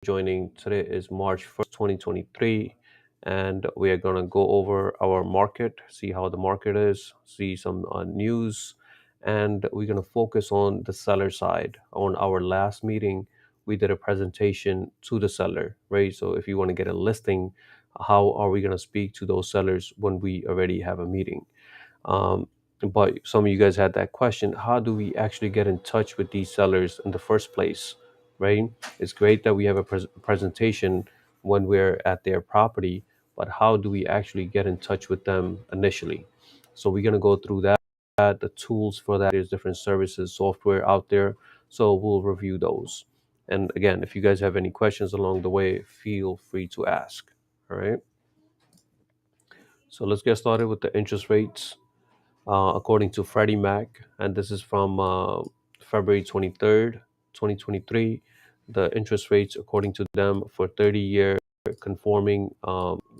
joining. Today is March 1st, 2023, and we are going to go over our market, see how the market is, see some news, and we're going to focus on the seller side. On our last meeting, we did a presentation to the seller, right? So if you want to get a listing, how are we going to speak to those sellers when we already have a meeting? Um, but some of you guys had that question: how do we actually get in touch with these sellers in the first place, right? It's great that we have a presentation when we're at their property, but how do we actually get in touch with them initially? So we're going to go through that. The tools for that, there's different services, software out there. So we'll review those. And again, if you guys have any questions along the way, feel free to ask. All right. So let's get started with the interest rates. According to Freddie Mac, and this is from February 23rd, 2023. The interest rates, according to them, for 30-year conforming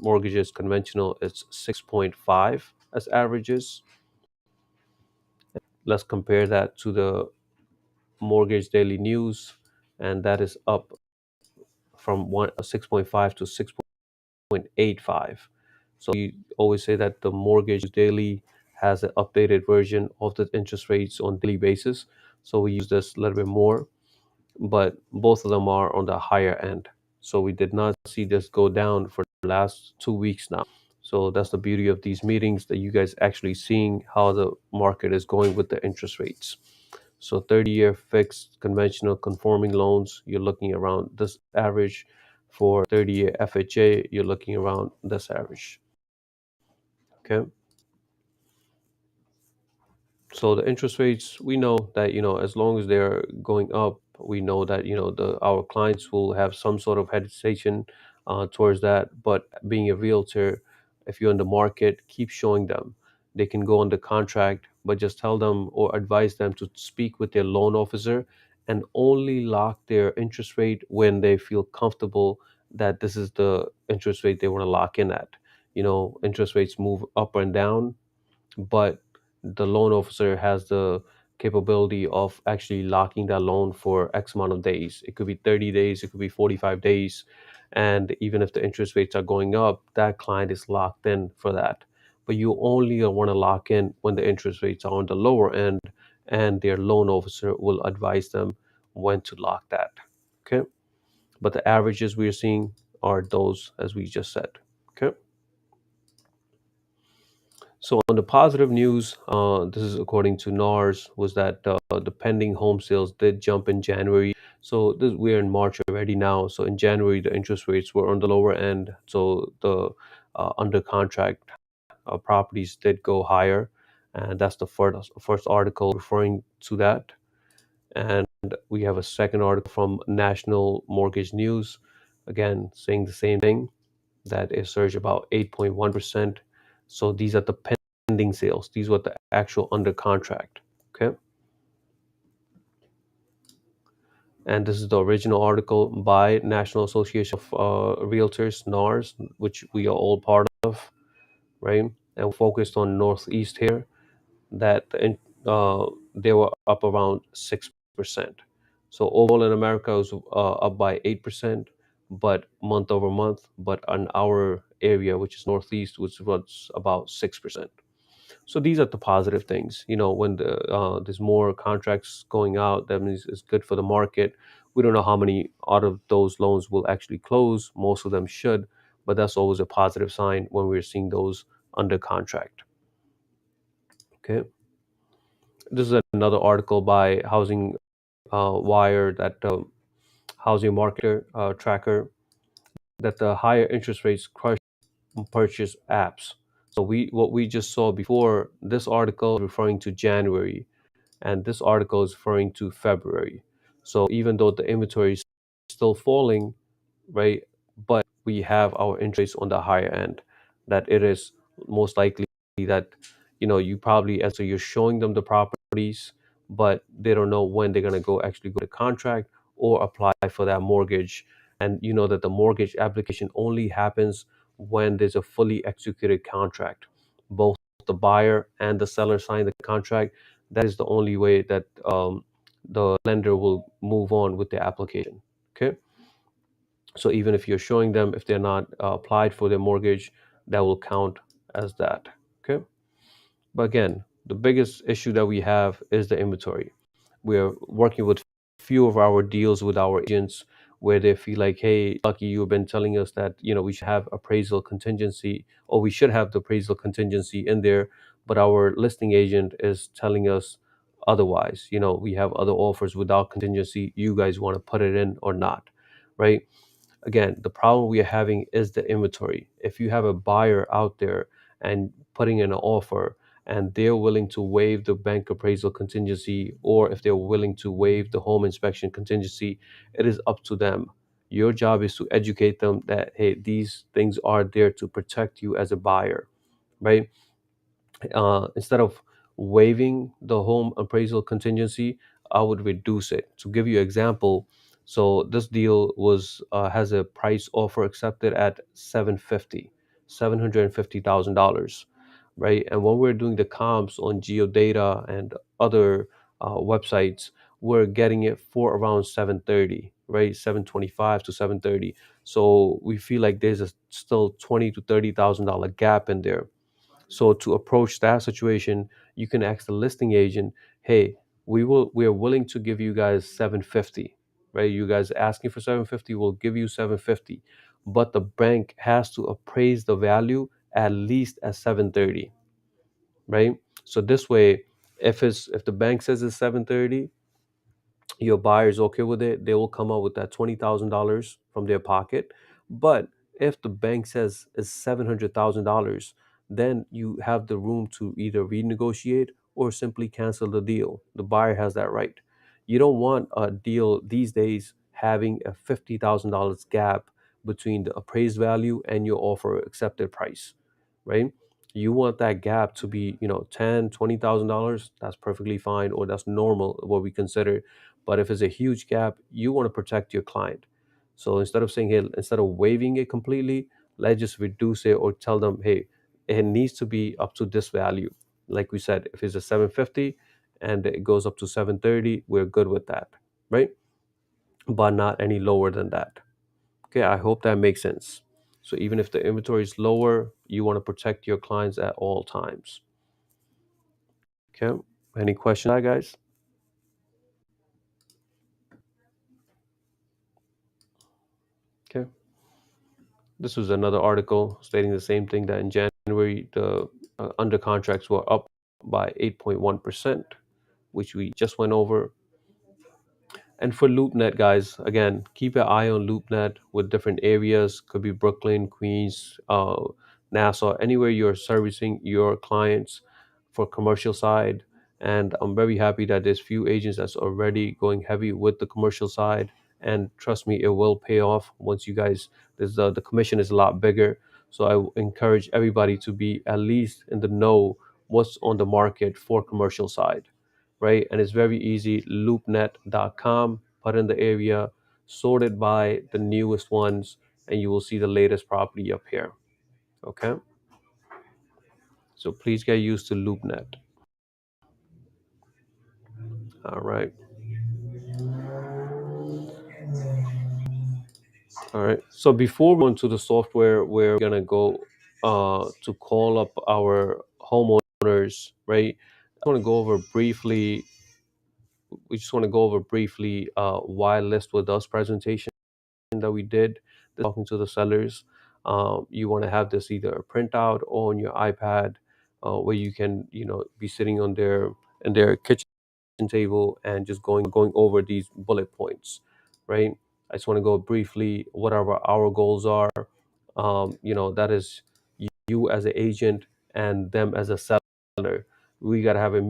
mortgages, conventional, is 6.5 as averages. Let's compare that to the Mortgage Daily News, and that is up from 6.5 to 6.85. So we always say that the Mortgage Daily has an updated version of the interest rates on daily basis. So we use this a little bit more, but both of them are on the higher end. So we did not see this go down for the last 2 weeks now. So that's the beauty of these meetings, that you guys actually seeing how the market is going with the interest rates. So 30-year fixed conventional conforming loans, you're looking around this average. For 30-year FHA, you're looking around this average. Okay. So the interest rates, we know that, as long as they're going up, we know that, the our clients will have some sort of hesitation towards that. But being a realtor, if you're in the market, keep showing them. They can go under contract, but just tell them or advise them to speak with their loan officer and only lock their interest rate when they feel comfortable that this is the interest rate they want to lock in at. Interest rates move up and down, but the loan officer has the capability of actually locking that loan for X amount of days. It could be 30 days, it could be 45 days. And even if the interest rates are going up, that client is locked in for that. But you only want to lock in when the interest rates are on the lower end, and their loan officer will advise them when to lock that. Okay. But the averages we're seeing are those as we just said. Okay. So on the positive news, this is according to NARS, was that the pending home sales did jump in January. So we're in March already now. So in January, the interest rates were on the lower end. So the under contract properties did go higher, and that's the first article referring to that. And we have a second article from National Mortgage News, again saying the same thing, that it surged about 8.1%. So these are the pending sales. These were the actual under contract. Okay. And this is the original article by National Association of Realtors, NARS, which we are all part of, right? And we focused on Northeast here, that they were up around 6%. So overall in America, it was up by 8%, but month over month. But in our area, which is Northeast, which was about 6%. So these are the positive things. When there's more contracts going out, that means it's good for the market. We don't know how many out of those loans will actually close. Most of them should, but that's always a positive sign when we're seeing those under contract. Okay. This is another article by Housing Wire, that housing market tracker, that the higher interest rates crush purchase apps. So what we just saw before, this article referring to January, and this article is referring to February. So even though the inventory is still falling, right, but we have our interest on the higher end, that it is most likely that you probably, as so you're showing them the properties, but they don't know when they're going to go to contract or apply for that mortgage. And you know that the mortgage application only happens when there's a fully executed contract, both the buyer and the seller sign the contract. That is the only way that the lender will move on with the application. Okay. So even if you're showing them, if they're not applied for their mortgage, that will count as that. Okay. But again, the biggest issue that we have is the inventory. We are working with few of our deals with our agents where they feel like, hey, Lucky, you've been telling us that we should have appraisal contingency, or we should have the appraisal contingency in there, but our listing agent is telling us otherwise. We have other offers without contingency. You guys want to put it in or not, right? Again, the problem we are having is the inventory. If you have a buyer out there and putting in an offer and they're willing to waive the bank appraisal contingency, or if they're willing to waive the home inspection contingency, it is up to them. Your job is to educate them that, hey, these things are there to protect you as a buyer, right? Instead of waiving the home appraisal contingency, I would reduce it. To give you an example, so this deal was has a price offer accepted at 750,000, right? And when we're doing the comps on Geodata and other websites, we're getting it for around 730, right? 725 to 730. So we feel like there's a still 20 to $30,000 gap in there. So to approach that situation, you can ask the listing agent, "Hey, we are willing to give you guys 750, right? You guys asking for 750, we'll give you 750, but the bank has to appraise the value at least at 730, right? So this way, if the bank says it's 730, your buyer is okay with it, they will come up with that $20,000 from their pocket. But if the bank says it's $700,000, then you have the room to either renegotiate or simply cancel the deal. The buyer has that right. You don't want a deal these days having a $50,000 gap between the appraised value and your offer accepted price, right? You want that gap to be, $10,000, $20,000. That's perfectly fine, or that's normal, what we consider. But if it's a huge gap, you want to protect your client. So instead of saying, hey, instead of waiving it completely, let's just reduce it or tell them, hey, it needs to be up to this value. Like we said, if it's a 750 and it goes up to 730, we're good with that, right? But not any lower than that. Okay, I hope that makes sense. So even if the inventory is lower, you want to protect your clients at all times. Okay, any questions, guys? Okay. This was another article stating the same thing, that in January, the under contracts were up by 8.1%, which we just went over. And for LoopNet, guys, again, keep an eye on LoopNet with different areas. Could be Brooklyn, Queens, Nassau, anywhere you're servicing your clients for commercial side. And I'm very happy that there's few agents that's already going heavy with the commercial side. And trust me, it will pay off once you guys. The commission is a lot bigger. So encourage everybody to be at least in the know what's on the market for commercial side, right? And it's very easy. Loopnet.com, put in the area, sort it by the newest ones, and you will see the latest property up here. Okay. So please get used to LoopNet. All right. All right. So before we go into the software, we're gonna go to call up our homeowners, right? I want to go over briefly. We just want to go over briefly why list with us presentation that we did, talking to the sellers. You want to have this either a printout or on your iPad, where you can, be sitting on their in their kitchen table and just going over these bullet points, right? I just want to go briefly whatever our goals are. That is you as an agent and them as a seller. We gotta have a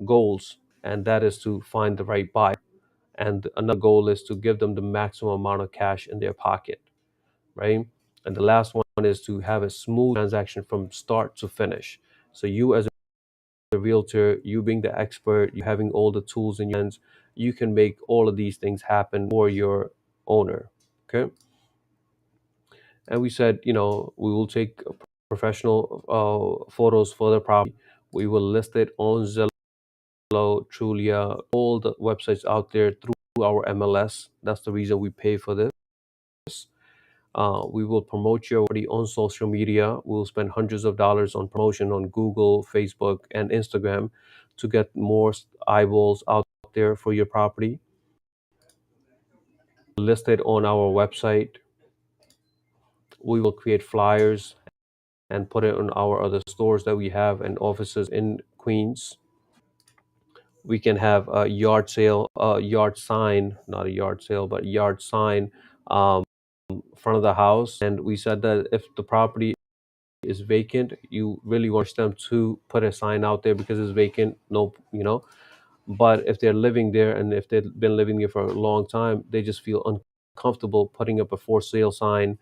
goals, and that is to find the right buyer. And another goal is to give them the maximum amount of cash in their pocket, right? And the last one is to have a smooth transaction from start to finish. So you as a realtor, you being the expert, you having all the tools in your hands, you can make all of these things happen for your owner. Okay. And we said, we will take professional photos for the property. We will list it on Zillow, Trulia, all the websites out there through our MLS. That's the reason we pay for this. We will promote your property on social media. We will spend hundreds of dollars on promotion on Google, Facebook, and Instagram to get more eyeballs out there for your property. Listed on our website. We will create flyers and put it on our other stores that we have and offices in Queens. We can have a yard sale, a yard sign, not a yard sale, but yard sign, um, front of the house. And we said that if the property is vacant, you really want them to put a sign out there because it's vacant. No, But if they're living there and if they've been living there for a long time, they just feel uncomfortable putting up a for sale sign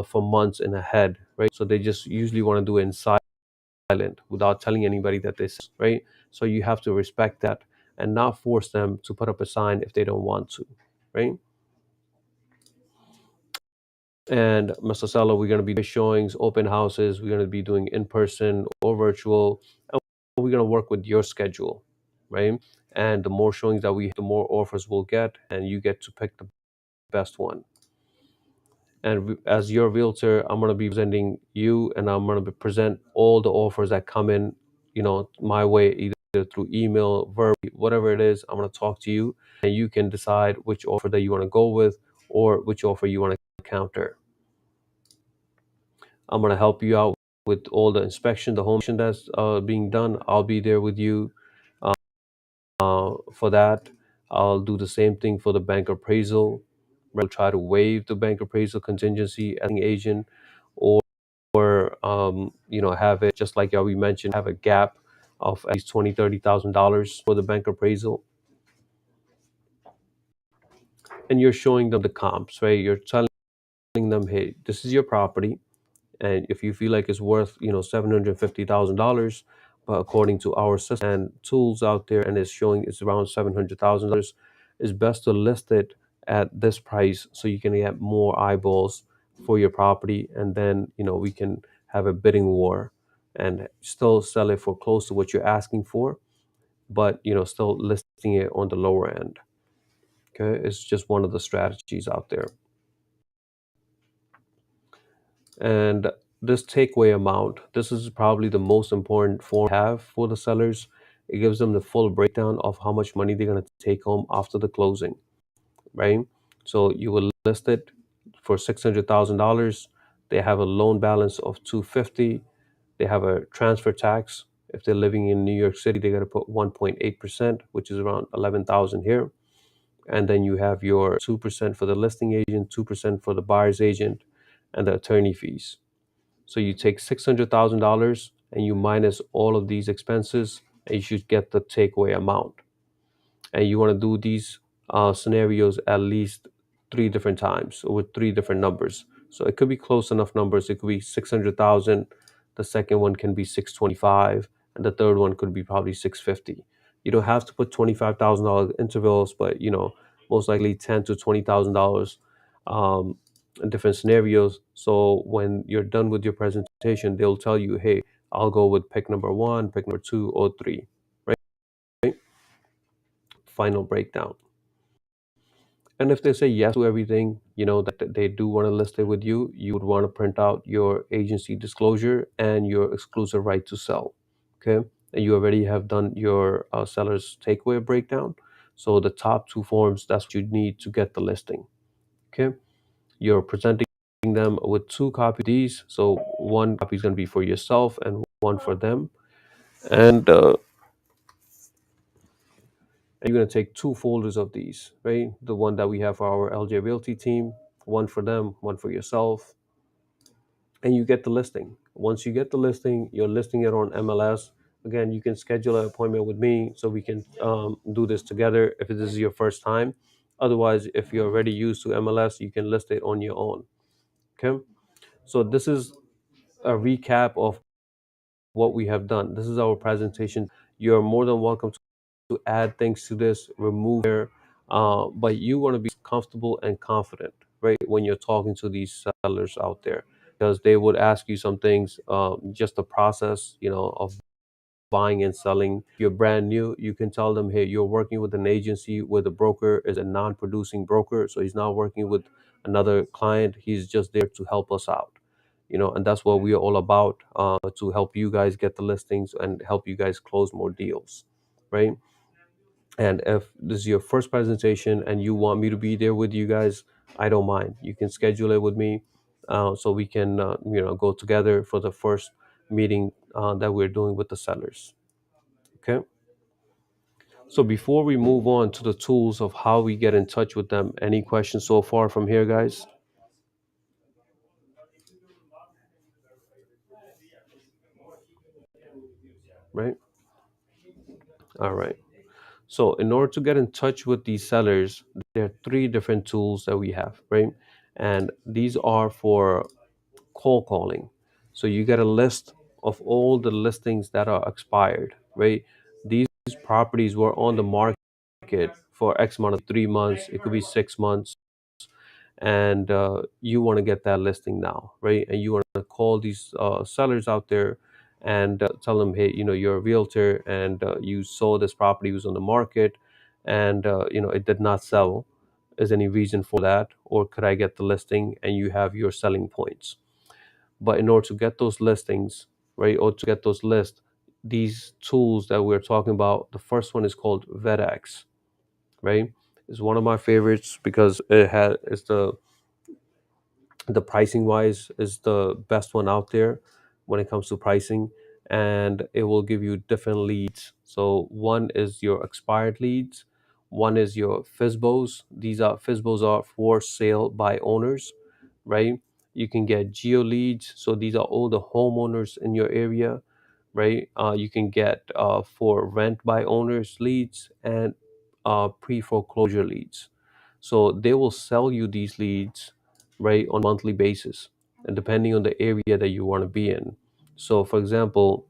for months in ahead, right? So they just usually want to do it in silent without telling anybody that this, right? So you have to respect that and not force them to put up a sign if they don't want to, right? And Mr. Salo, we're going to be doing showings, open houses. We're going to be doing in person or virtual. And we're going to work with your schedule, right? And the more showings that we, the more offers we'll get, and you get to pick the best one. And as your realtor, I'm going to be presenting you, and I'm going to present all the offers that come in, my way, either through email, verbally, whatever it is. I'm going to talk to you, and you can decide which offer that you want to go with or which offer you want to counter. I'm going to help you out with all the inspection, the home inspection that's being done. I'll be there with you for that. I'll do the same thing for the bank appraisal. We'll try to waive the bank appraisal contingency as an agent, or have it just like we mentioned, have a gap of at least $20,000-$30,000 for the bank appraisal, and you're showing them the comps, right? You're telling them, hey, this is your property, and if you feel like it's worth $750,000, but according to our system and tools out there, and it's showing it's around $700,000, it's best to list it at this price so you can get more eyeballs for your property, and then we can have a bidding war and still sell it for close to what you're asking for, but still listing it on the lower end. Okay, it's just one of the strategies out there. And this takeaway amount, this is probably the most important form to have for the sellers. It gives them the full breakdown of how much money they're going to take home after the closing, right? So you will list it for $600,000. They have a loan balance of 250. They have a transfer tax. If they're living in New York City, they got to put 1.8%, which is around 11,000 here. And then you have your 2% for the listing agent, 2% for the buyer's agent, and the attorney fees. So you take $600,000 and you minus all of these expenses, and you should get the takeaway amount. And you want to do these scenarios at least three different times with three different numbers. So it could be close enough numbers. It could be 600,000. The second one can be 625, and the third one could be probably 650. You don't have to put $25,000 intervals, but most likely $10 to $20,000 in different scenarios. So when you're done with your presentation, they'll tell you, hey, I'll go with pick number one, pick number two, or three, right? Final breakdown. And if they say yes to everything, that they do want to list it with you, you would want to print out your agency disclosure and your exclusive right to sell. Okay. And you already have done your seller's takeaway breakdown. So the top two forms, that's what you need to get the listing. Okay. You're presenting them with two copies of these. So one copy is going to be for yourself and one for them. And you're going to take two folders of these, right? The one that we have for our LJ Realty team, one for them, one for yourself, and you get the listing. Once you get the listing, you're listing it on MLS. Again, you can schedule an appointment with me so we can do this together if this is your first time. Otherwise, if you're already used to MLS, you can list it on your own. Okay. So this is a recap of what we have done. This is our presentation. You're more than welcome to add things to this, remove there, but you want to be comfortable and confident, right, when you're talking to these sellers out there, because they would ask you some things, just the process, of buying and selling. If you're brand new, you can tell them, hey, you're working with an agency where the broker is a non-producing broker, so he's not working with another client. He's just there to help us out, and that's what we are all about, to help you guys get the listings and help you guys close more deals, right? And if this is your first presentation and you want me to be there with you guys, I don't mind. You can schedule it with me, so we can, go together for the first meeting that we're doing with the sellers. Okay. So before we move on to the tools of how we get in touch with them, any questions so far from here, guys? Right. All right. So in order to get in touch with these sellers, there are three different tools that we have, right? And these are for cold calling. So you get a list of all the listings that are expired, right? These properties were on the market for X amount of 3 months, it could be 6 months, and you want to get that listing now, right? And you want to call these sellers out there and tell them, hey, you're a realtor and you saw this property was on the market, and it did not sell. Is any reason for that, or could I get the listing? And you have your selling points. But in order to get those listings, right, or to get those lists, these tools that we're talking about, the first one is called VetX, right? It's one of my favorites because it's the pricing wise is the best one out there when it comes to pricing, and it will give you different leads. So one is your expired leads, one is your FISBOs. These are FISBOs are for sale by owners, right? You can get geo leads, so these are all the homeowners in your area, right? You can get for rent by owners leads and pre foreclosure leads. So they will sell you these leads, right, on a monthly basis, and depending on the area that you want to be in. So, for example,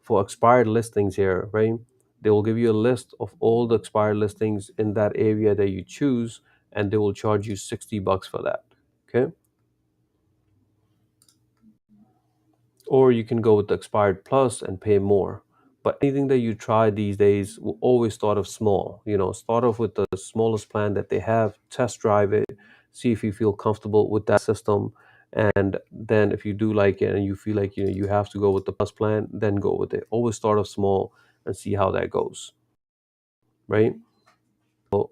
for expired listings here, right, they will give you a list of all the expired listings in that area that you choose, and they will charge you $60 for that. Okay. Or you can go with the expired plus and pay more. But anything that you try these days will always start off small. Start off with the smallest plan that they have, test drive it, see if you feel comfortable with that system. And then if you do like it and you feel like you have to go with the plus plan, then go with it. Always start off small and see how that goes. Right? So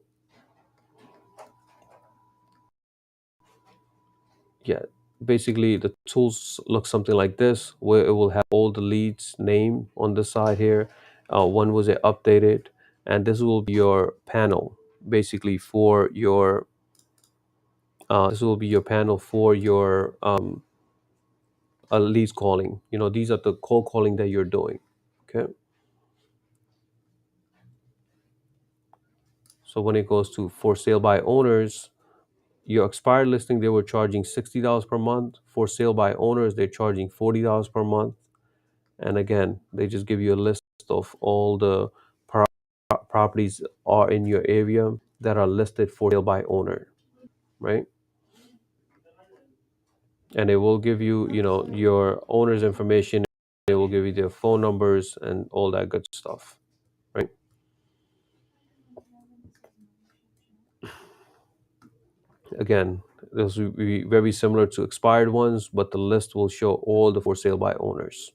yeah, basically the tools look something like this, where it will have all the leads name on the side here. When was it updated? And this will be your panel, basically for your this will be your panel for your leads calling. These are the cold calling that you're doing. Okay. So when it goes to for sale by owners, your expired listing, they were charging $60 per month. For sale by owners, they're charging $40 per month. And again, they just give you a list of all the pro- properties are in your area that are listed for sale by owner, right? And it will give you, your owner's information. It will give you their phone numbers and all that good stuff, right? Again, this will be very similar to expired ones, but the list will show all the for sale by owners.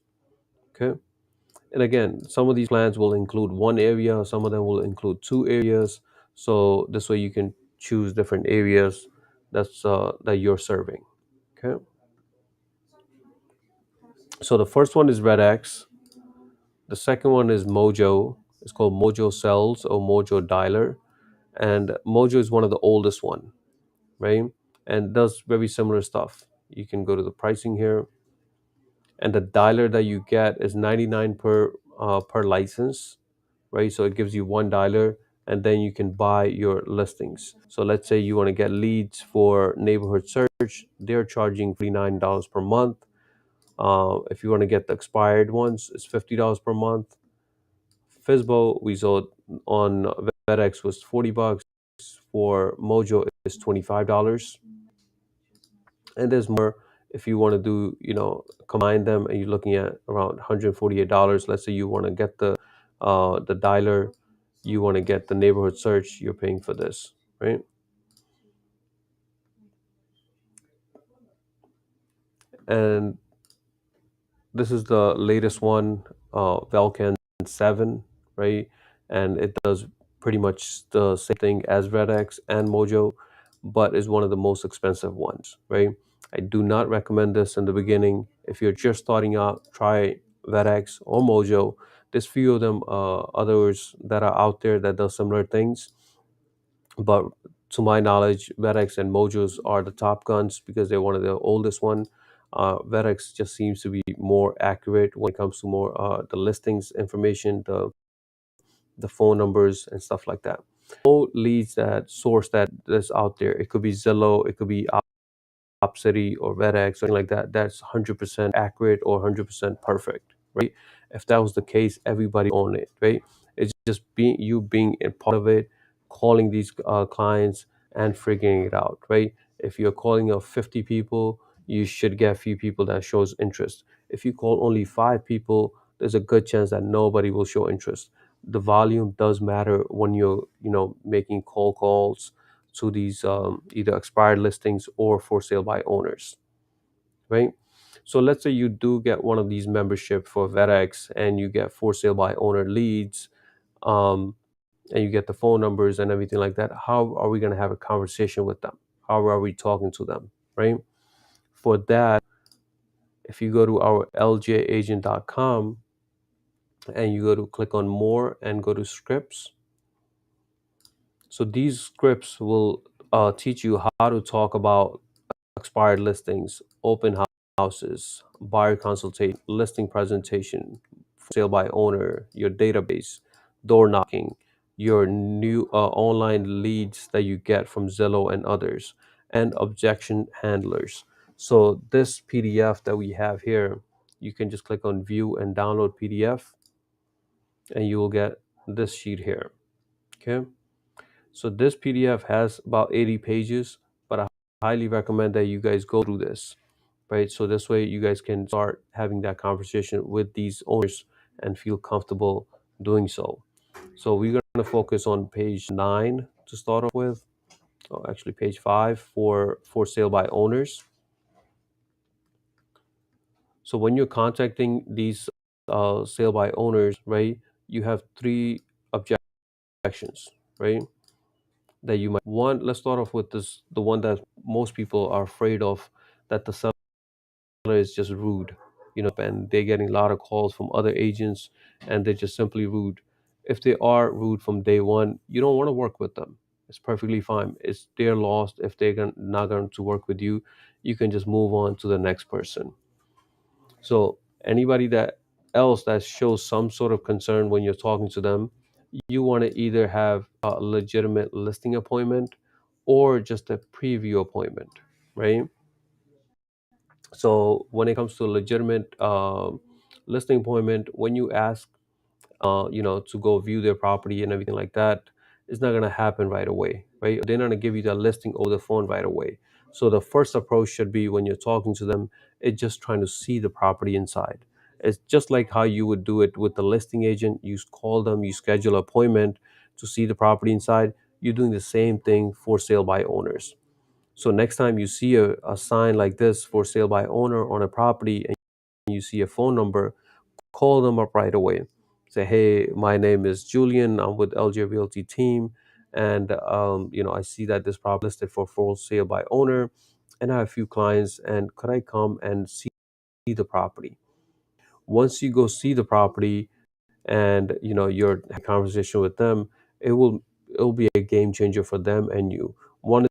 Okay. And again, some of these plans will include one area, some of them will include two areas. So this way you can choose different areas that you're serving. Okay. So the first one is RedX. The second one is Mojo. It's called Mojo Cells or Mojo Dialer. And Mojo is one of the oldest one, right? And does very similar stuff. You can go to the pricing here, and the dialer that you get is 99 per license, right? So it gives you one dialer, and then you can buy your listings. So let's say you want to get leads for neighborhood search, they're charging $49 per month. If you want to get the expired ones, it's $50 per month. Fisbo we saw on VetX was $40. For Mojo is $25. And there's more if you want to do, combine them, and you're looking at around $148. Let's say you want to get the dialer, you want to get the neighborhood search, you're paying for this, right? And this is the latest one, Velcan 7, right? And it does pretty much the same thing as RedX and Mojo, but is one of the most expensive ones, right? I do not recommend this in the beginning. If you're just starting out, try RedX or Mojo. There's few of them, others that are out there that does similar things, but to my knowledge, Vedex and Mojos are the top guns because they're one of the oldest one. Vedex just seems to be more accurate when it comes to more the listings information, the phone numbers and stuff like that. All leads that source that is out there. It could be Zillow, it could be Opcity or Vedex, something like that. That's 100% accurate or 100% perfect, right? If that was the case, everybody own it, right? It's just being a part of it, calling these clients and figuring it out, right? If you're calling up 50 people, you should get a few people that shows interest. If you call only 5 people, there's a good chance that nobody will show interest. The volume does matter when you're, making cold calls to these either expired listings or for sale by owners, right? So let's say you do get one of these membership for VEDX and you get for sale by owner leads, um, and you get the phone numbers and everything like that. How are we going to have a conversation with them? How are we talking to them, right? For that, if you go to our ljagent.com and you go to click on more and go to scripts, so these scripts will teach you how to talk about expired listings, open houses, buyer consultation, listing presentation, sale by owner, your database, door knocking, your new online leads that you get from Zillow and others, and objection handlers. So this PDF that we have here, you can just click on view and download PDF, and you will get this sheet here. Okay. So this PDF has about 80 pages, but I highly recommend that you guys go through this, right? So this way you guys can start having that conversation with these owners and feel comfortable doing so. So we're going to focus on page 9 to start off with. Oh, actually, page 5 for sale by owners. So when you're contacting these sale by owners, right, you have 3 objections, right? That you might want. Let's start off with this, the one that most people are afraid of, that the seller is just rude, and they're getting a lot of calls from other agents and they're just simply rude. If they are rude from day one, you don't want to work with them. It's perfectly fine. It's their loss. If not going to work with you, you can just move on to the next person. So anybody that else that shows some sort of concern when you're talking to them, you want to either have a legitimate listing appointment or just a preview appointment, right? So when it comes to a legitimate listing appointment, when you ask, to go view their property and everything like that, it's not going to happen right away, right? They're not going to give you the listing over the phone right away. So the first approach should be, when you're talking to them, it's just trying to see the property inside. It's just like how you would do it with the listing agent. You call them, you schedule an appointment to see the property inside. You're doing the same thing for sale by owners. So next time you see a sign like this, for sale by owner, on a property, and you see a phone number, call them up right away. Say, hey, my name is Julian. I'm with LJ Realty team, and I see that this property is listed for sale by owner, and I have a few clients. And could I come and see the property? Once you go see the property, and you're having a conversation with them, it will be a game changer for them and you. One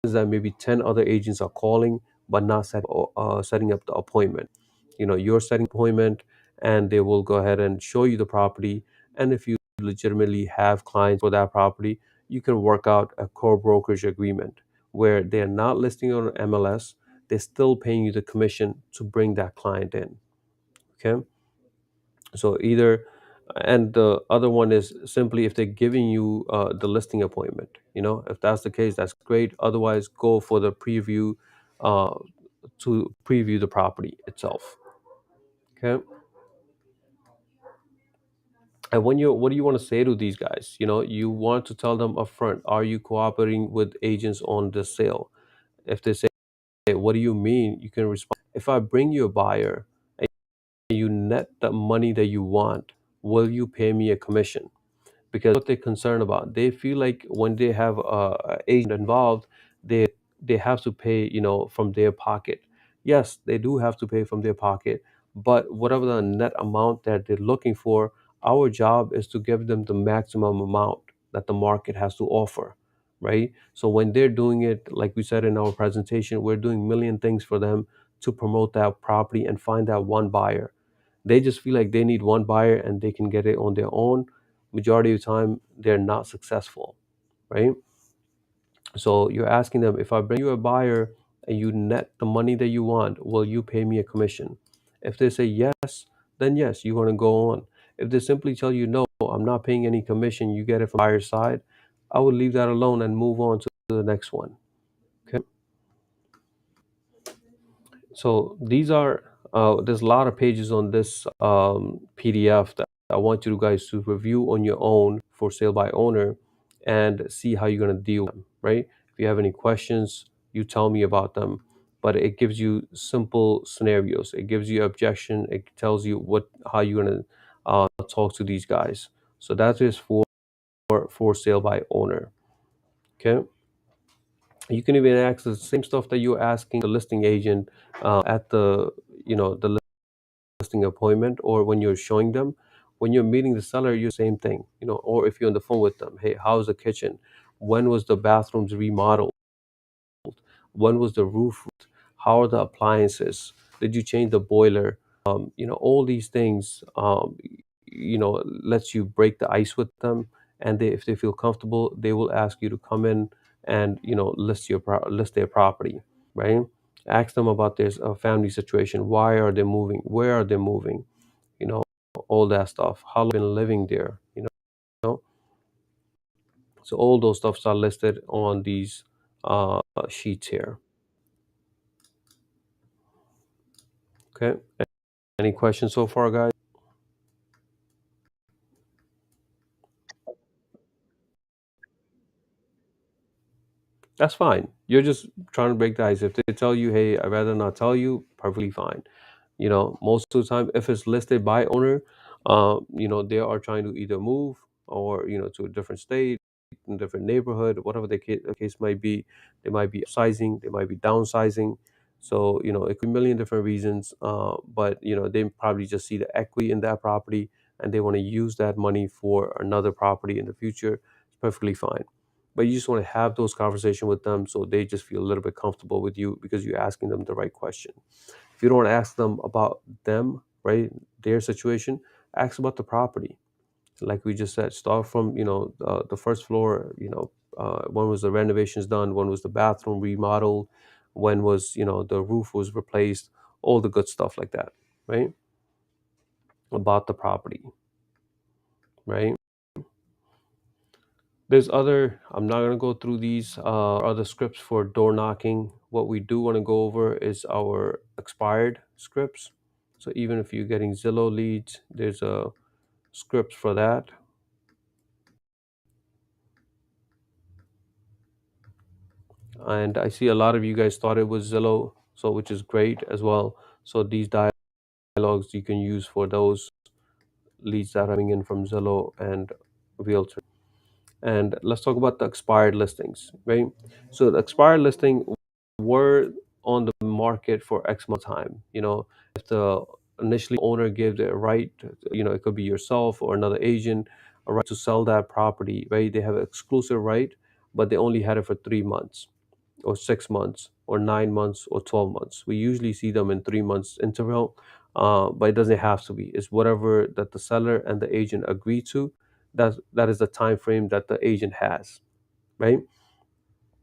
is that maybe 10 other agents are calling but not setting up the appointment. You're setting appointment, and they will go ahead and show you the property. And if you legitimately have clients for that property, you can work out a core brokerage agreement where they're not listing on MLS. They're still paying you the commission to bring that client in. Okay. So either, and the other one is simply if they're giving you the listing appointment. If that's the case, that's great. Otherwise, go for the preview, uh, to preview the property itself. Okay. And what do you want to say to these guys? You want to tell them upfront, are you cooperating with agents on this sale? If they say, hey, what do you mean? You can respond, if I bring you a buyer and you net the money that you want, will you pay me a commission? Because what they're concerned about, they feel like when they have a agent involved, they have to pay, from their pocket. Yes, they do have to pay from their pocket, but whatever the net amount that they're looking for, our job is to give them the maximum amount that the market has to offer, right? So when they're doing it, like we said in our presentation, we're doing million things for them to promote that property and find that one buyer. They just feel like they need one buyer and they can get it on their own. Majority of the time they're not successful, right? So you're asking them, if I bring you a buyer and you net the money that you want, will you pay me a commission? If they say yes, then yes, you want to go on. If they simply tell you no, I'm not paying any commission, you get it from buyer side, I would leave that alone and move on to the next one. Okay. So these are there's a lot of pages on this PDF that I want you guys to review on your own for sale by owner and see how you're gonna deal with them, right? If you have any questions, you tell me about them. But it gives you simple scenarios. It gives you objection. It tells you how you're gonna talk to these guys. So that is for sale by owner. Okay. You can even ask the same stuff that you're asking the listing agent at the listing appointment, or when you're showing them. When you're meeting the seller, you same thing, or if you're on the phone with them. Hey, how's the kitchen? When was the bathrooms remodeled? When was the roof? How are the appliances? Did you change the boiler? All these things, lets you break the ice with them. And if they feel comfortable, they will ask you to come in and list their property, right? Ask them about their family situation. Why are they moving? Where are they moving? You know, all that stuff. How long been living there? Know? So all those stuffs are listed on these sheets here. Okay. Any questions so far, guys? That's fine. You're just trying to break the ice. If they tell you, hey, I'd rather not tell you, perfectly fine. Most of the time, if it's listed by owner, they are trying to either move or, to a different state, in different neighborhood, whatever the case might be. They might be upsizing, they might be downsizing. So, it could be a million different reasons. But, they probably just see the equity in that property and they want to use that money for another property in the future. It's perfectly fine. But you just want to have those conversations with them so they just feel a little bit comfortable with you because you're asking them the right question. If you don't ask them about them, right, their situation, ask about the property. Like we just said, start from the first floor. When was the renovations done? When was the bathroom remodeled? When was the roof was replaced? All the good stuff like that, right? About the property, right? There's other. I'm not gonna go through these other scripts for door knocking. What we do want to go over is our expired scripts. So even if you're getting Zillow leads, there's a script for that. And I see a lot of you guys started with Zillow, so which is great as well. So these dialogues you can use for those leads that are coming in from Zillow and Realtor. And let's talk about the expired listings, right? So the expired listing were on the market for X amount of time. If the initially owner gave the right, it could be yourself or another agent, a right to sell that property, right? They have an exclusive right, but they only had it for 3 months or 6 months or 9 months or 12 months. We usually see them in 3 months interval, but it doesn't have to be. It's whatever that the seller and the agent agree to. That is the time frame that the agent has, right?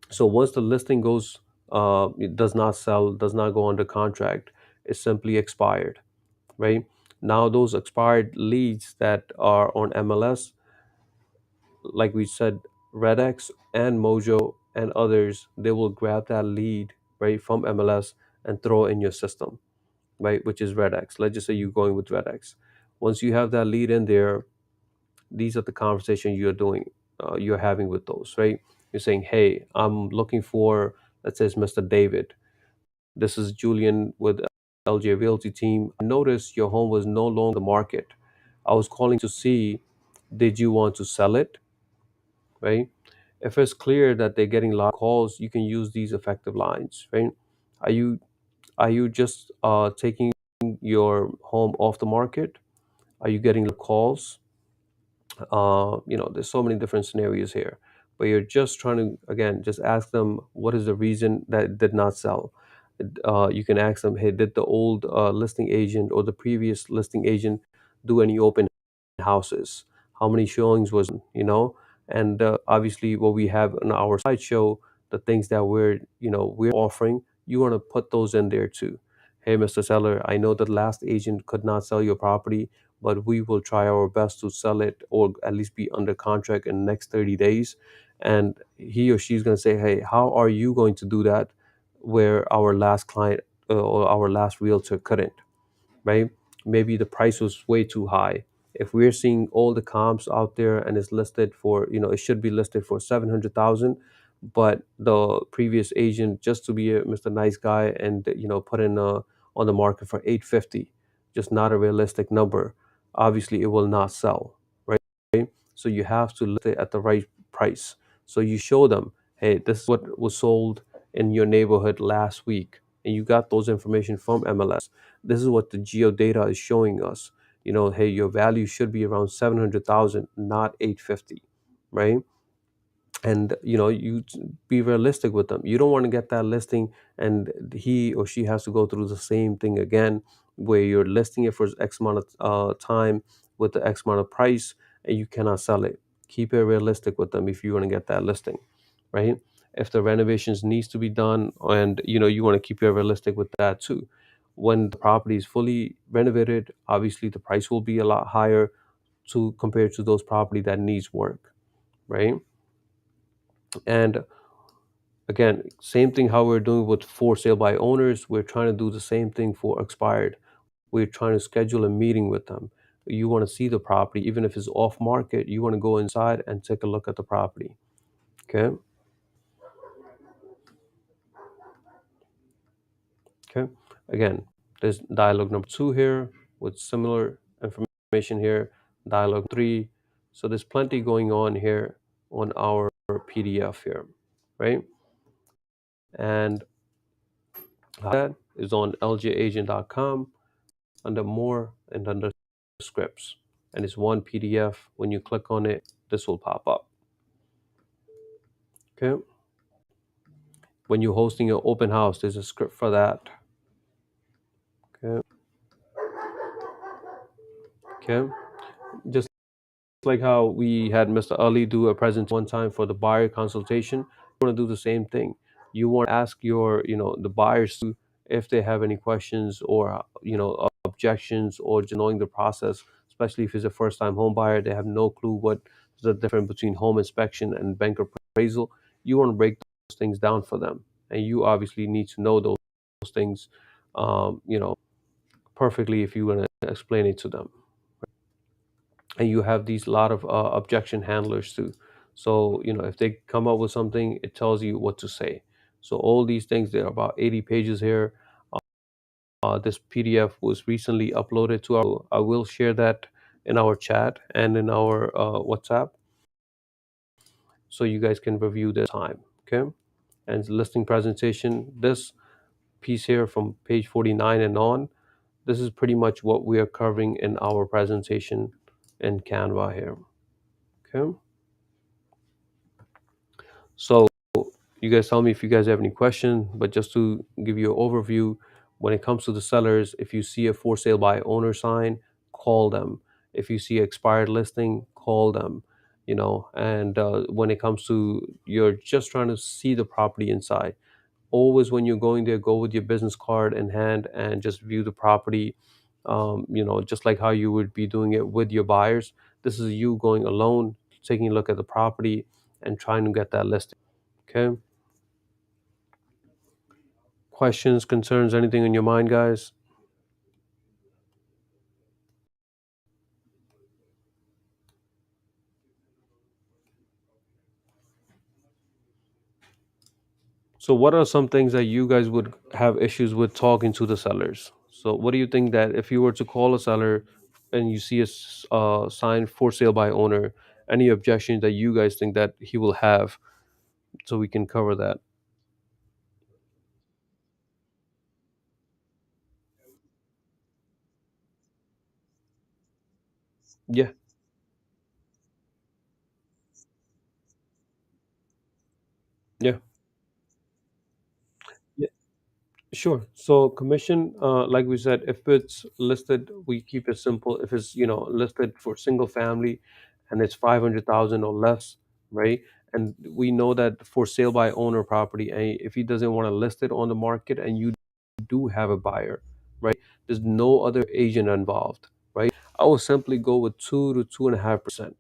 So once the listing goes, it does not sell, does not go under contract, it's simply expired, right? Now those expired leads that are on MLS, like we said, Redex and Mojo and others, they will grab that lead right from MLS and throw it in your system, right? Which is Redex. Let's just say you're going with Redex. Once you have that lead in there, these are the conversation you're having with those, right? You're saying, hey, I'm looking for, let's say it's Mr. David. This is Julian with LJ Realty team. I noticed your home was no longer on the market. I was calling to see, did you want to sell it? Right? If it's clear that they're getting a lot of calls, you can use these effective lines, right? Are you just taking your home off the market? Are you getting calls? There's so many different scenarios here, but you're just trying to, again, just ask them what is the reason that it did not sell. You can ask them, hey, did the old listing agent or the previous listing agent do any open houses? How many showings was, and obviously what we have on our slideshow, the things that we're offering, you want to put those in there too. Hey, Mr. Seller, I know that last agent could not sell your property, but we will try our best to sell it or at least be under contract in the next 30 days. And he or she's going to say, hey, how are you going to do that where our last client or our last realtor couldn't? Right? Maybe the price was way too high. If we're seeing all the comps out there and it's listed for, it should be listed for 700,000, but the previous agent, just to be a Mr. Nice Guy, and put in on the market for 850, just not a realistic number. Obviously, it will not sell, right? So you have to list it at the right price. So you show them, hey, this is what was sold in your neighborhood last week, and you got those information from MLS. This is what the geo data is showing us. Hey, your value should be around 700,000, not 850, right? And be realistic with them. You don't want to get that listing and he or she has to go through the same thing again, where you're listing it for x amount of time with the x amount of price, and you cannot sell it. Keep it realistic with them if you want to get that listing, right? If the renovations needs to be done, and you want to keep it realistic with that too. When the property is fully renovated, obviously the price will be a lot higher to compared to those property that needs work, right? And again, same thing how we're doing with for sale by owners, we're trying to do the same thing for expired. We're trying to schedule a meeting with them. You want to see the property, even if it's off market, you want to go inside and take a look at the property. Okay. Okay. Again, there's dialogue number 2 here with similar information here, dialogue 3. So there's plenty going on here on our PDF here, right? And that is on ljagent.com under more and under scripts, and it's one PDF. When you click on it, this will pop up. Okay. When you're hosting your open house, there's a script for that. Okay. Okay. Just like how we had Mr. Ali do a presentation one time for the buyer consultation, you want to do the same thing. You want to ask the buyers if they have any questions or objections, or just knowing the process, especially if it's a first time home buyer, they have no clue what the difference between home inspection and bank appraisal. You want to break those things down for them, and you obviously need to know those things um, you know perfectly if you want to explain it to them. And you have these lot of objection handlers too. So if they come up with something, it tells you what to say. So all these things, there are about 80 pages here. This PDF was recently uploaded to our, I will share that in our chat and in our WhatsApp, so you guys can review this time. Okay. And listing presentation, this piece here from page 49 and on, this is pretty much what we are covering in our presentation in Canva here. Okay. So you guys tell me if you guys have any questions, but just to give you an overview, when it comes to the sellers, if you see a for sale by owner sign, call them. If you see expired listing, call them. And when it comes to, you're just trying to see the property inside, always when you're going there, go with your business card in hand and just view the property. Just like how you would be doing it with your buyers, this is you going alone, taking a look at the property and trying to get that listing. Okay. Questions, concerns, anything in your mind, guys? So what are some things that you guys would have issues with talking to the sellers? So what do you think that if you were to call a seller and you see a sign for sale by owner, any objections that you guys think that he will have, so we can cover that? Yeah. Yeah. Sure. So commission, like we said, if it's listed, we keep it simple. If it's, listed for single family and it's 500,000 or less, right? And we know that for sale by owner property, and if he doesn't want to list it on the market and you do have a buyer, right? There's no other agent involved, right? I will simply go with 2 to 2.5%.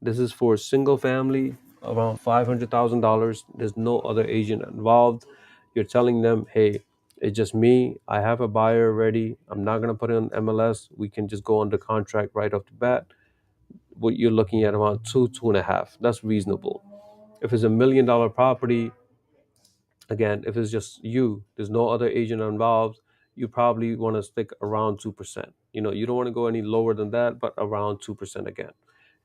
This is for single family, around $500,000. There's no other agent involved. You're telling them, hey, it's just me. I have a buyer ready. I'm not gonna put it on MLS. We can just go under contract right off the bat. What you're looking at around 2, 2.5. That's reasonable. If it's $1 million property, again, if it's just you, there's no other agent involved, you probably want to stick around 2%. You don't want to go any lower than that, but around 2% again.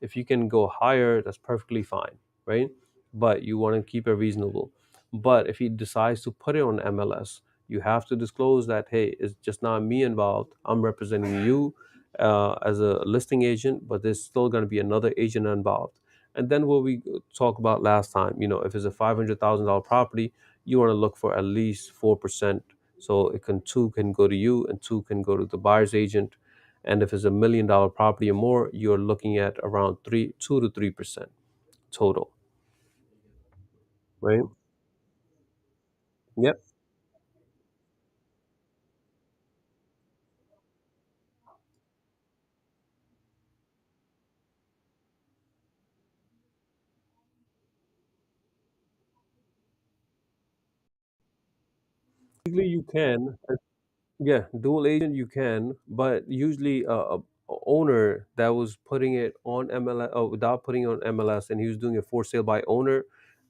If you can go higher, that's perfectly fine, right? But you want to keep it reasonable. But if he decides to put it on MLS, you have to disclose that, hey, it's just not me involved. I'm representing you as a listing agent, but there's still going to be another agent involved. And then what we talked about last time, if it's a $500,000 property, you want to look for at least 4%. So two can go to you and two can go to the buyer's agent. And if it's $1 million property or more, you're looking at around 2 to 3% total, right? Yep. Technically, you can. Yeah, dual agent you can, but usually a owner that was putting it on MLS, without putting it on MLS, and he was doing a for sale by owner,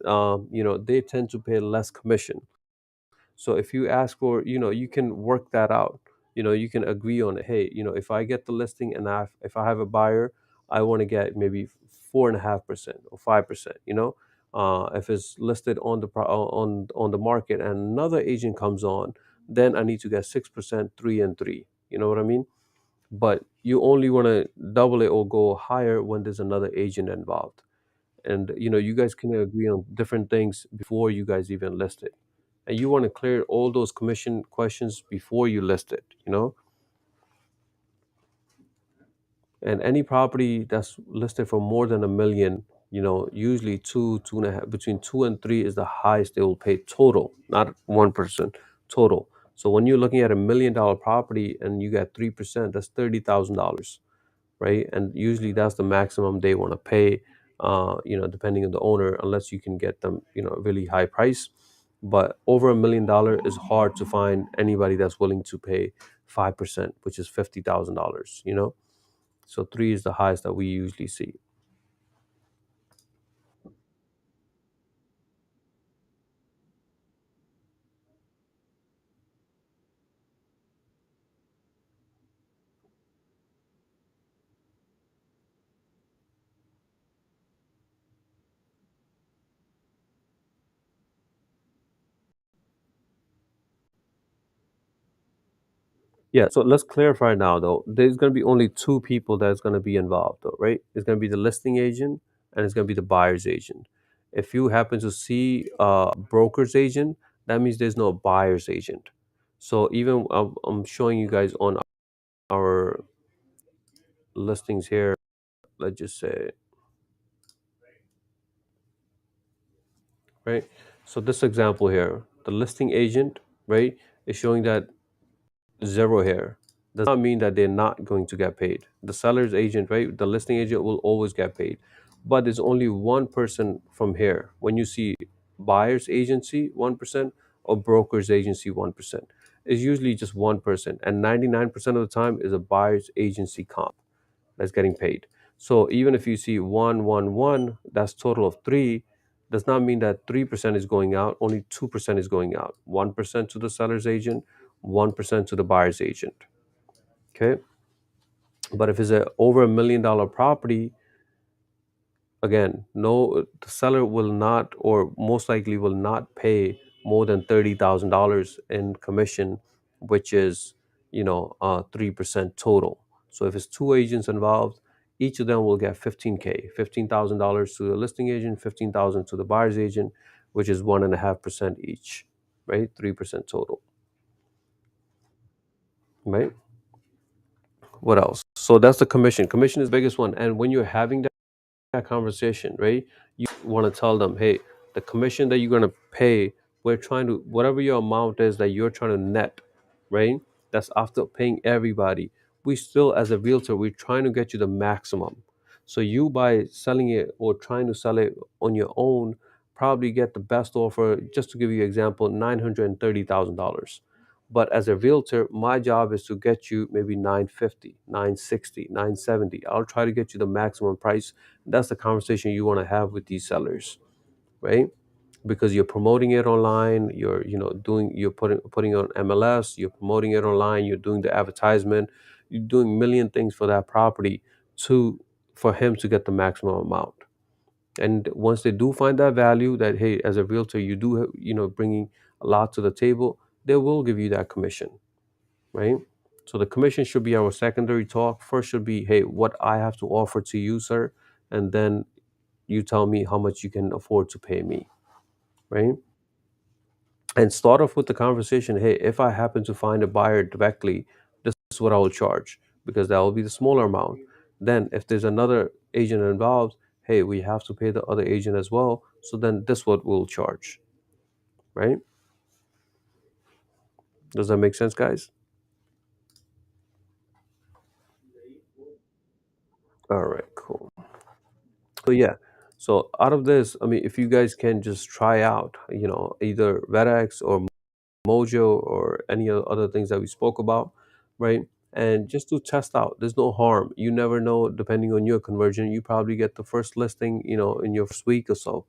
they tend to pay less commission. So if you ask for, you can work that out. You can agree on it. Hey, if I get the listing and if I have a buyer, I want to get maybe 4.5% or 5%. If it's listed on the market and another agent comes on, then I need to get 6%, 3 and 3. You know what I mean? But you only want to double it or go higher when there's another agent involved, and you guys can agree on different things before you guys even list it, and you want to clear all those commission questions before you list it. And any property that's listed for more than a million, usually two and a half, between 2 and 3 is the highest they will pay total, not 1% total. So when you're looking at $1 million property and you get 3%, that's $30,000, right? And usually that's the maximum they want to pay, depending on the owner, unless you can get them, a really high price. But over $1 million is hard to find anybody that's willing to pay 5%, which is $50,000. So 3 is the highest that we usually see. Yeah, so let's clarify now though. There's going to be only two people that's going to be involved though, right? It's going to be the listing agent and it's going to be the buyer's agent. If you happen to see a broker's agent, that means there's no buyer's agent. So even I'm showing you guys on our listings here, let's just say, right? So this example here, the listing agent, right, is showing that zero here. Does not mean that they're not going to get paid. The seller's agent, right? The listing agent will always get paid. But there's only one person from here. When you see buyer's agency 1% or broker's agency 1%, it's usually just one person. And 99% of the time is a buyer's agency comp that's getting paid. So even if you see 1, 1, 1, that's total of 3, does not mean that 3% is going out, only 2% is going out. 1% to the seller's agent, 1% to the buyer's agent. Okay. But if it's a over $1 million property, again, no, the seller will not, or most likely will not pay more than $30,000 in commission, which is 3% total. So if it's two agents involved, each of them will get 15K, $15,000 to the listing agent, 15,000 to the buyer's agent, which is 1.5% each, right? 3% total, right? What else? So that's the commission. Commission is the biggest one, and when you're having that conversation, right? You want to tell them, hey, the commission that you're going to pay, we're trying to, whatever your amount is that you're trying to net, right? That's after paying everybody. We still, as a realtor, we're trying to get you the maximum. So you, by selling it or trying to sell it on your own, probably get the best offer. Just to give you an example, $930,000. But as a realtor, my job is to get you maybe 950, 960, 970. I'll try to get you the maximum price. That's the conversation you want to have with these sellers, right? Because you're promoting it online, you're doing, you're putting on MLS, you're promoting it online, you're doing the advertisement, you're doing a million things for that property to for him to get the maximum amount. And once they do find that value, that hey, as a realtor you do bringing a lot to the table, they will give you that commission, right? So the commission should be our secondary talk. First should be, hey, what I have to offer to you, sir, and then you tell me how much you can afford to pay me, right? And start off with the conversation, hey, if I happen to find a buyer directly, this is what I will charge, because that will be the smaller amount. Then if there's another agent involved, hey, we have to pay the other agent as well, so then this what we'll charge, right? Does that make sense, guys? All right, cool. So yeah, so out of this, I mean, if you guys can just try out, either VedX or Mojo or any other things that we spoke about, right? And just to test out, there's no harm. You never know, depending on your conversion, you probably get the first listing, in your first week or so.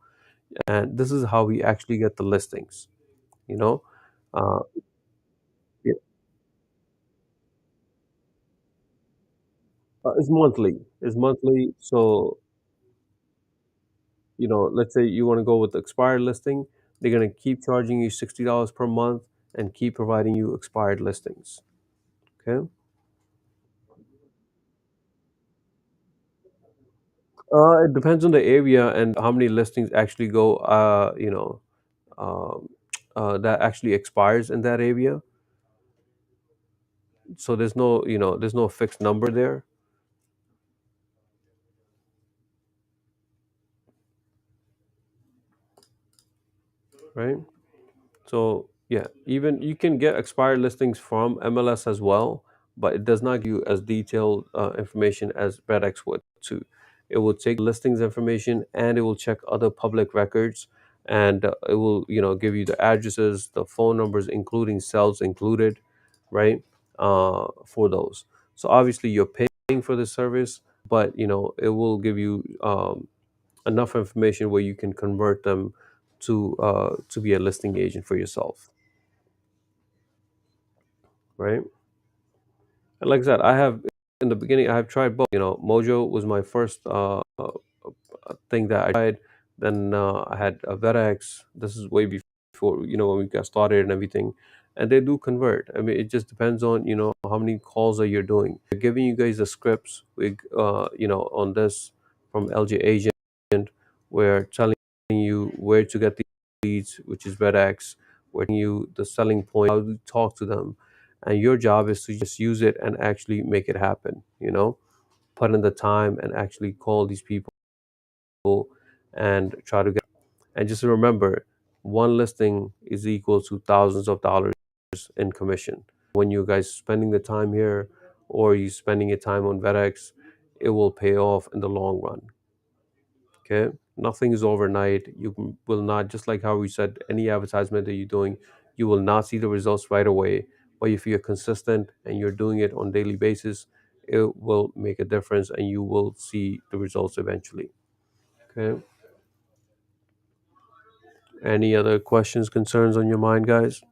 And this is how we actually get the listings, you know. Uh, yeah, it's monthly. It's monthly. So let's say you want to go with the expired listing, they're gonna keep charging you $60 per month and keep providing you expired listings. Okay. It depends on the area and how many listings actually go. Um, that actually expires in that area. So there's no fixed number there, right? So yeah, even you can get expired listings from MLS as well, but it does not give you as detailed information as BedX would. Too, it will take listings information and it will check other public records, and it will give you the addresses, the phone numbers, including cells included, right? For those. So obviously you're paying for the service, but it will give you enough information where you can convert them to be a listing agent for yourself, right? And like I said, I have in the beginning I have tried both. Mojo was my first thing that I tried. Then I had a VetX. This is way before when we got started and everything, and they do convert. I mean, it just depends on how many calls that you're doing. We're giving you guys the scripts. We on this from LG Agent, we're telling you where to get the leads, which is VetX. We're telling you the selling point, how to talk to them, and your job is to just use it and actually make it happen. Put in the time and actually call these people and try to get. And just remember, one listing is equal to thousands of dollars in commission. When you guys spending the time here, or you spending your time on VetX, it will pay off in the long run. Okay, nothing is overnight. Will not, just like how we said, any advertisement that you're doing, you will not see the results right away. But if you're consistent and you're doing it on daily basis, it will make a difference, and you will see the results eventually. Okay. Any other questions, concerns on your mind, guys?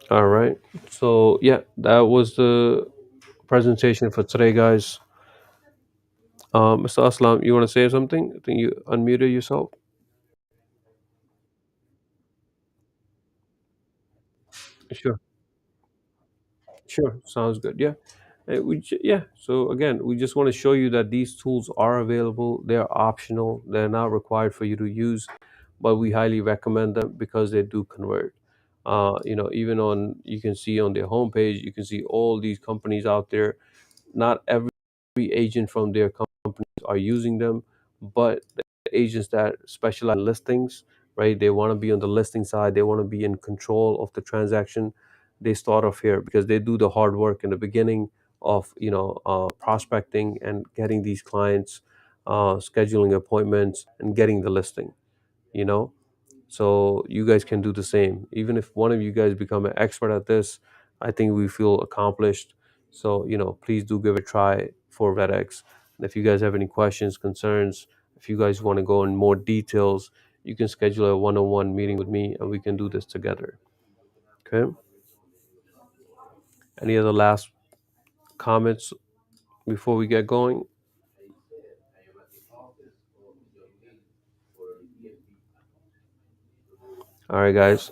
All right. So yeah, that was the presentation for today, guys. Mr. Aslam, you want to say something? I think you unmuted yourself. Sure. Sure. Sounds good. Yeah. Yeah. So again, we just want to show you that these tools are available. They're optional. They're not required for you to use, but we highly recommend them because they do convert. Even on you can see on their homepage, you can see all these companies out there. Not every agent from their companies are using them, but the agents that specialize in listings, right? They want to be on the listing side. They want to be in control of the transaction. They start off here because they do the hard work in the beginning of prospecting and getting these clients, scheduling appointments, and getting the listing. You know, so you guys can do the same. Even if one of you guys become an expert at this, I think we feel accomplished. So, please do give it a try for VetX. And if you guys have any questions, concerns, if you guys want to go in more details, you can schedule a one-on-one meeting with me and we can do this together. Okay. Any other last comments before we get going? All right, guys.